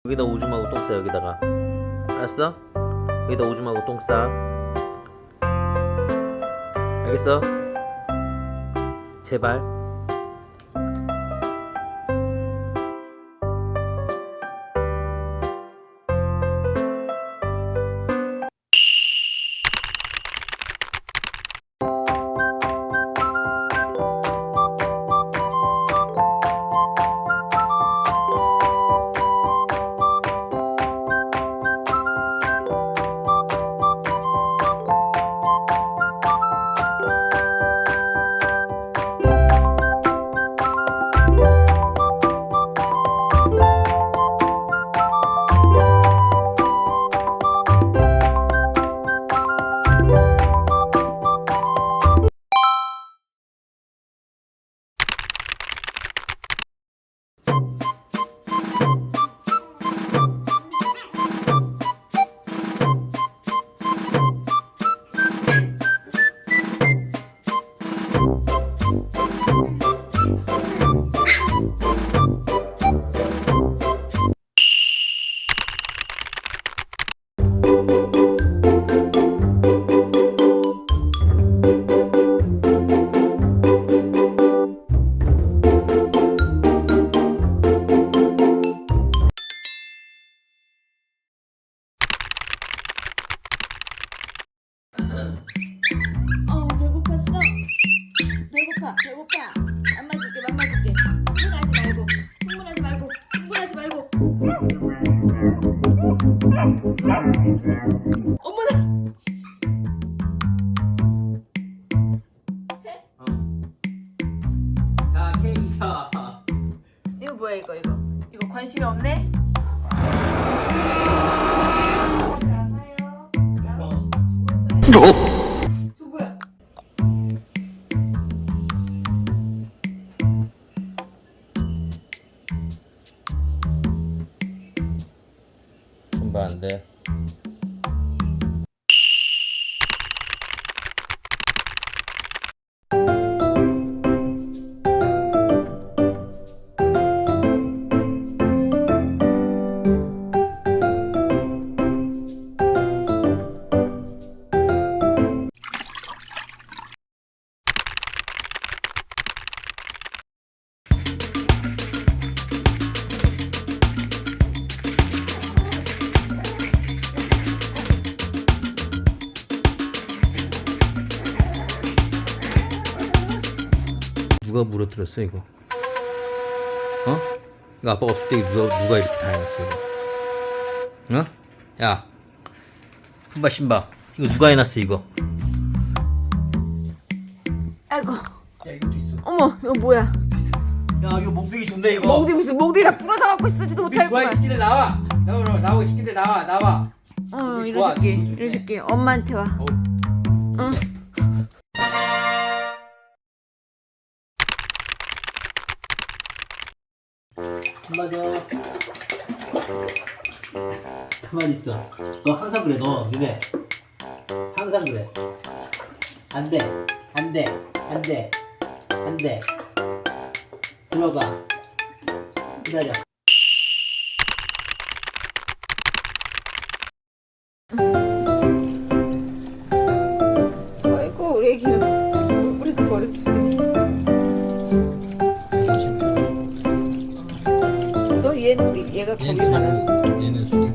여기다 오줌 마고 똥 싸. 여기다가. 알았어? 여기다 오줌 마고 똥 싸. 알겠어? 제발. 배고팠어? 배고파. 맘마 줄게. 흥분하지 말고. 어머나! 자, 케이크야. 이거 뭐야, 이거 관심이 없네? 누구야? 금방 안 돼. 누가 물어들었어 이거? 어? 이거 아빠가 없을 때 누가 이렇게 다 해놨어 이거? 어? 야, 품바 신바 이거 누가 해놨어 이거? 아이고, 야, 이것도 있어. 어머, 이거 뭐야? 야, 이거 몽둥이 좋네 이거. 몽둥이 다 부러져 갖고 쓰지도 우리 좋아해 못하겠구만. 시킨데 나오고 시킨데 나와. 우리 좋아, 이런 새끼. 엄마한테 와. 어. 응. 한마디 있어. 너 항상 그래. 너 눈에 항상 그래. 안 돼. 들어가. 기다려. 아이고, 우리 애기는 우리도 버려주더니. 너 얘가 겁이 많아. 얘는 술이